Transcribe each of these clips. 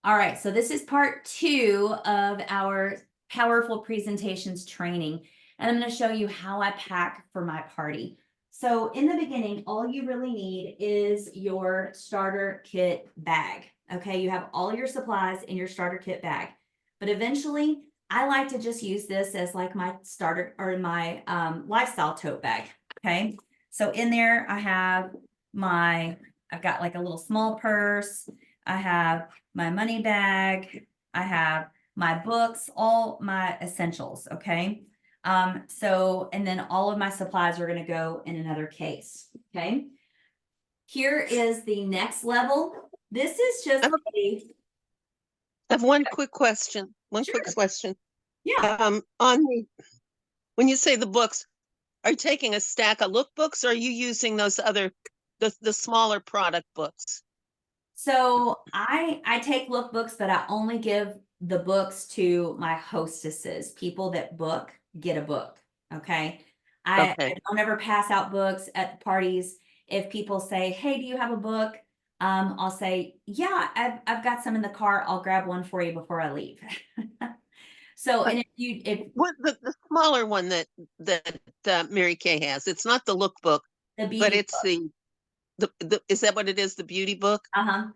All right, so this is part 2 of our powerful presentations training, and I'm going to show you how I pack for my party. So in the beginning, all you really need is your starter kit bag. Okay, you have all your supplies in your starter kit bag, but eventually I like to just use this as like my starter or my lifestyle tote bag. Okay, so in there I've got like a little small purse. I have my money bag. I have my books, all my essentials. Okay. And then all of my supplies are going to go in another case. Okay. Here is the next level. This is just a, I have one quick question. Sure. Yeah. On when you say the books, are you taking a stack of lookbooks or are you using those other, the smaller product books? So I take lookbooks, but I only give the books to my hostesses. People that book get a book. Okay. I Okay. don't ever pass out books at the parties. If people say, "Hey, do you have a book?" I'll say, "Yeah, I've got some in the car. I'll grab one for you before I leave." So, But and if what the smaller one that Mary Kay has, it's not the lookbook, the but beauty it's the is that what it is? The beauty book? Uh-huh.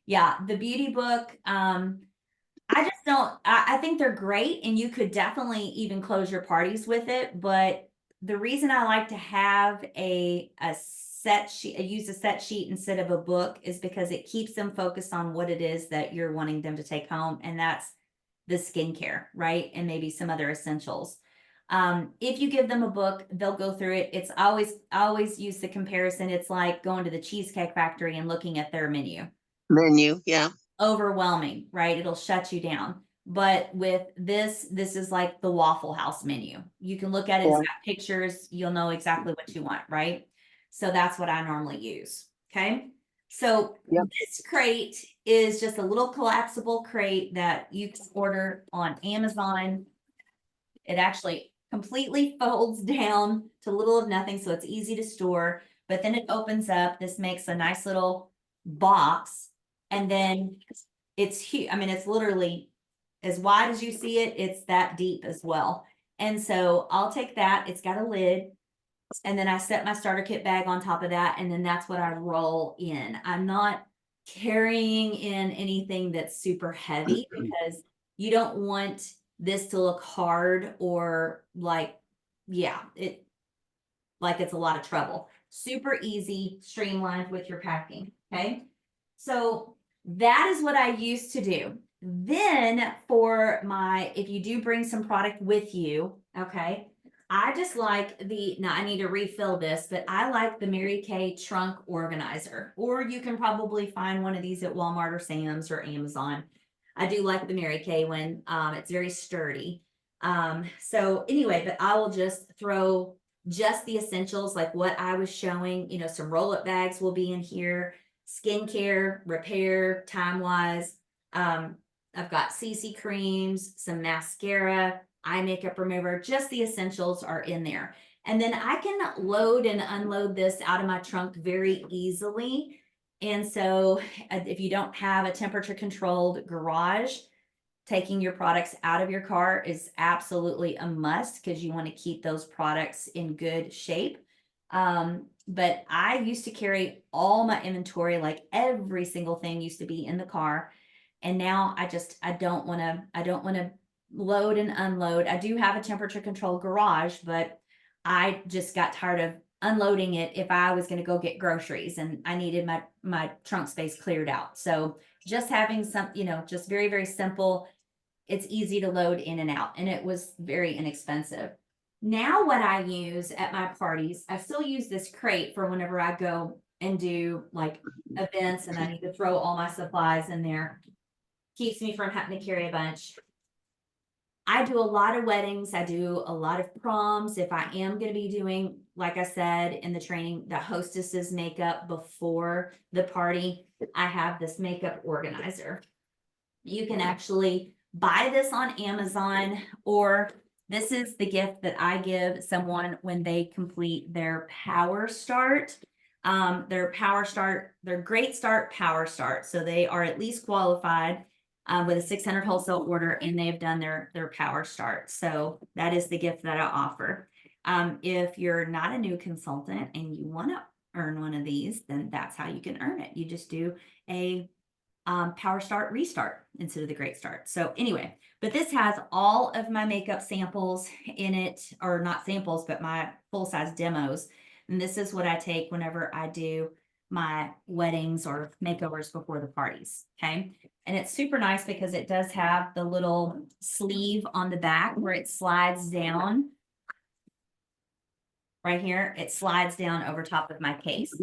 Yeah, the beauty book. I just don't, I think they're great and you could definitely even close your parties with it. But the reason I like to have a set sheet, use a set sheet instead of a book is because it keeps them focused on what it is that you're wanting them to take home. And that's the skincare, right? And maybe some other essentials. If you give them a book, they'll go through it. I always use the comparison. It's like going to the Cheesecake Factory and looking at their menu. Menu, yeah. Overwhelming, right? It'll shut you down. But with this is like the Waffle House menu. You can look at it, it's Yeah. got pictures, you'll know exactly what you want, right? So that's what I normally use. Okay. So Yep. this crate is just a little collapsible crate that you can order on Amazon. It actually completely folds down to little of nothing, so it's easy to store. But then it opens up. This makes a nice little box, and then it's huge. I mean, it's literally as wide as you see it. It's that deep as well. And so I'll take that. It's got a lid, and then I set my starter kit bag on top of that, and then that's what I roll in. I'm not carrying in anything that's super heavy because you don't want this to look hard or like, yeah, it's a lot of trouble. Super easy, streamlined with your packing. Okay. So that is what I used to do. Then if you do bring some product with you, okay, I just like now I need to refill this, but I like the Mary Kay trunk organizer, or you can probably find one of these at Walmart or Sam's or Amazon. I do like the Mary Kay one. It's very sturdy. So anyway, but I will just throw just the essentials like what I was showing, some roll-up bags will be in here, skincare, repair, time-wise. I've got CC creams, some mascara, eye makeup remover, just the essentials are in there. And then I can load and unload this out of my trunk very easily. And so if you don't have a temperature controlled garage, taking your products out of your car is absolutely a must because you want to keep those products in good shape. But I used to carry all my inventory, like every single thing used to be in the car. And now I don't want to load and unload. I do have a temperature controlled garage, but I just got tired of unloading it if I was going to go get groceries and I needed my trunk space cleared out. So just having some, just very, very simple. It's easy to load in and out, and it was very inexpensive. Now what I use at my parties, I still use this crate for whenever I go and do like events and I need to throw all my supplies in there. Keeps me from having to carry a bunch. I do a lot of weddings. I do a lot of proms. If I am going to be doing, like I said in the training, the hostesses makeup before the party, I have this makeup organizer. You can actually buy this on Amazon, or this is the gift that I give someone when they complete their Power Start. Their Great Start Power Start. So they are at least qualified. with a 600 wholesale order, and they have done their power start. So that is the gift that I offer. If you're not a new consultant and you want to earn one of these, then that's how you can earn it. You just do a power start restart instead of the great start. So anyway, but this has all of my makeup samples in it, or not samples, but my full-size demos. And this is what I take whenever I do my weddings or makeovers before the parties. Okay. And it's super nice because it does have the little sleeve on the back where it slides down. Right here, it slides down over top of my case.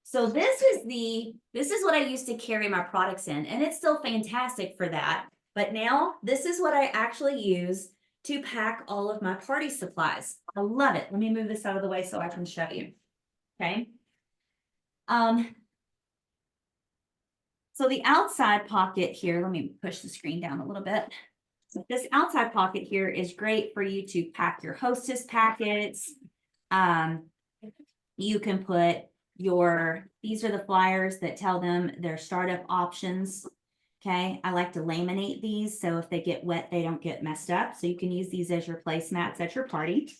So this is what I used to carry my products in, and it's still fantastic for that. But now this is what I actually use to pack all of my party supplies. I love it. Let me move this out of the way so I can show you. Okay. So the outside pocket here, let me push the screen down a little bit. So this outside pocket here is great for you to pack your Hostess packets. You can put these are the flyers that tell them their startup options. Okay, I like to laminate these so if they get wet, they don't get messed up. So you can use these as your placemats at your party.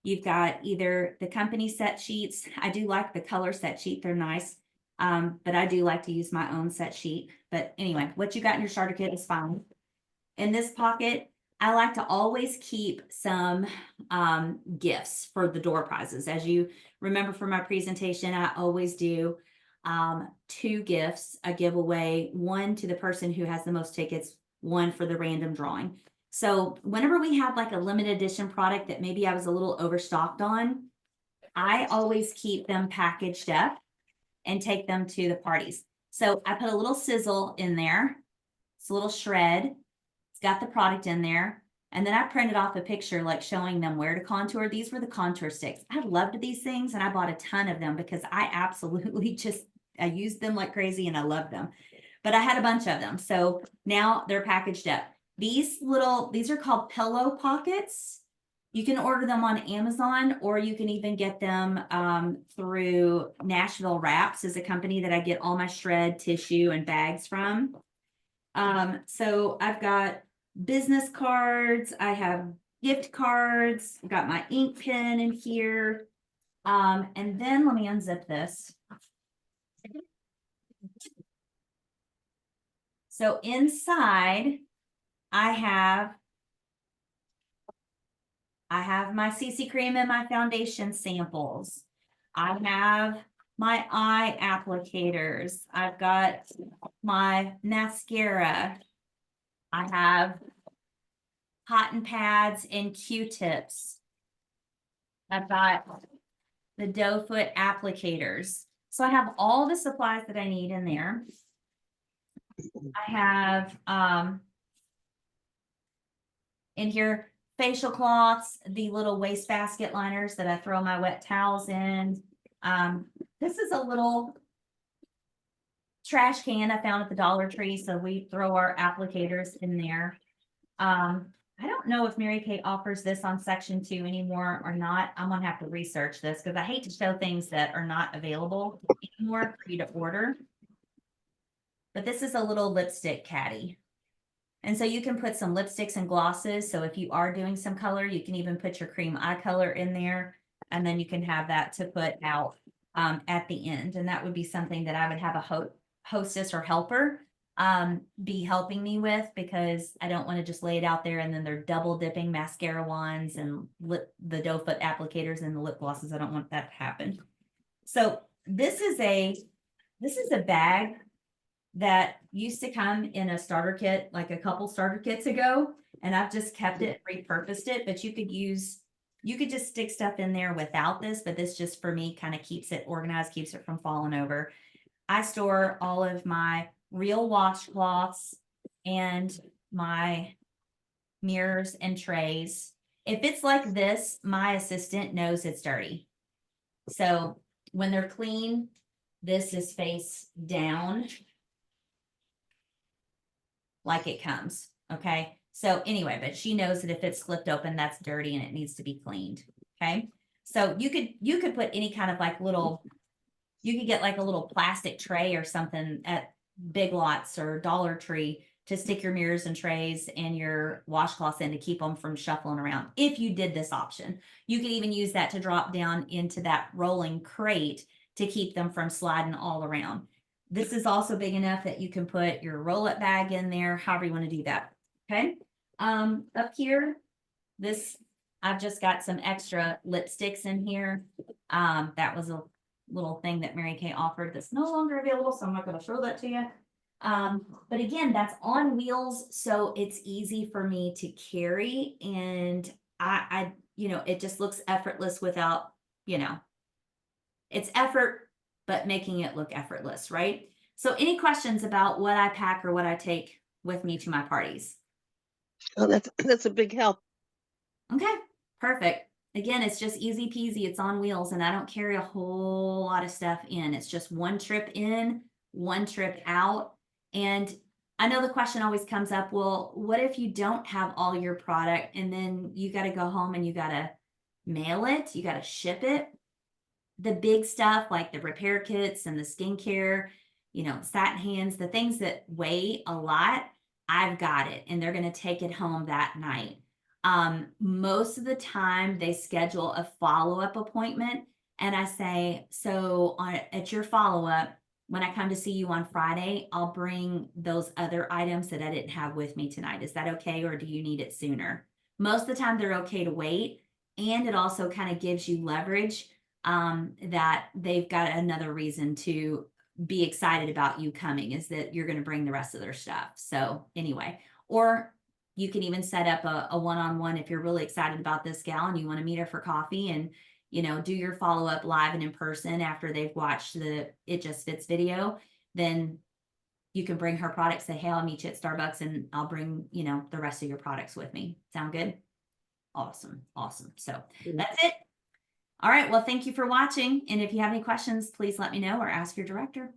You've got either the company set sheets. I do like the color set sheet, they're nice. But I do like to use my own set sheet. But anyway, what you got in your starter kit is fine. In this pocket, I like to always keep some gifts for the door prizes. As you remember from my presentation, I always do 2 gifts, a giveaway, one to the person who has the most tickets, one for the random drawing. So whenever we have like a limited edition product that maybe I was a little overstocked on, I always keep them packaged up and take them to the parties. So I put a little sizzle in there. It's a little shred. It's got the product in there. And then I printed off a picture like showing them where to contour. These were the contour sticks. I loved these things and I bought a ton of them because I absolutely I used them like crazy and I loved them. But I had a bunch of them. So now they're packaged up. These are called pillow pockets. You can order them on Amazon, or you can even get them through Nashville Wraps, is a company that I get all my shred tissue and bags from. So I've got business cards, I have gift cards, I've got my ink pen in here. And then let me unzip this. So inside, I have my CC cream and my foundation samples. I have my eye applicators. I've got my mascara. I have cotton pads and Q-tips. I've got the doe foot applicators. So I have all the supplies that I need in there. I have in here facial cloths, the little wastebasket liners that I throw my wet towels in. This is a little trash can I found at the Dollar Tree, so we throw our applicators in there. I don't know if Mary Kay offers this on section 2 anymore or not. I'm gonna have to research this because I hate to show things that are not available anymore for you to order. But this is a little lipstick caddy. And so you can put some lipsticks and glosses. So if you are doing some color, you can even put your cream eye color in there. And then you can have that to put out at the end. And that would be something that I would have a hostess or helper be helping me with, because I don't want to just lay it out there and then they're double dipping mascara wands and the doe foot applicators and the lip glosses. I don't want that to happen. So this is a bag that used to come in a starter kit, like a couple starter kits ago, and I've just kept it, repurposed it. But you could just stick stuff in there without this, but this just for me kind of keeps it organized, keeps it from falling over. I store all of my real washcloths and my mirrors and trays. If it's like this, my assistant knows it's dirty. So when they're clean, this is face down like it comes. Okay. So anyway, but she knows that if it's slipped open, that's dirty and it needs to be cleaned. Okay. So you could put any kind of like you could get like a little plastic tray or something at Big Lots or Dollar Tree to stick your mirrors and trays and your washcloths in to keep them from shuffling around. If you did this option, you could even use that to drop down into that rolling crate to keep them from sliding all around. This is also big enough that you can put your roll-up bag in there, however you want to do that. Okay. Up here, this, I've just got some extra lipsticks in here. That was a little thing that Mary Kay offered that's no longer available, so I'm not gonna show that to you. But again, that's on wheels, so it's easy for me to carry, and I, you know, it just looks effortless without, you know, it's effort, but making it look effortless, right? So any questions about what I pack or what I take with me to my parties? Oh, that's a big help. Okay, perfect. Again, it's just easy peasy. It's on wheels, and I don't carry a whole lot of stuff in. It's just one trip in, one trip out. And I know the question always comes up, well, what if you don't have all your product and then you got to go home and you got to mail it, you got to ship it? The big stuff like the repair kits and the skincare, you know, satin hands, the things that weigh a lot, I've got it, and they're going to take it home that night. Most of the time they schedule a follow-up appointment, and I say, so at your follow-up, when I come to see you on Friday, I'll bring those other items that I didn't have with me tonight. Is that okay, or do you need it sooner? Most of the time they're okay to wait, and it also kind of gives you leverage that they've got another reason to be excited about you coming, is that you're going to bring the rest of their stuff. So anyway, or you can even set up a one-on-one if you're really excited about this gal and you want to meet her for coffee and, you know, do your follow-up live and in person after they've watched the It Just Fits video. Then you can bring her products, say, hey, I'll meet you at Starbucks and I'll bring, you know, the rest of your products with me. Sound good? Awesome. Awesome. So that's it. All right. Well, thank you for watching. And if you have any questions, please let me know or ask your director.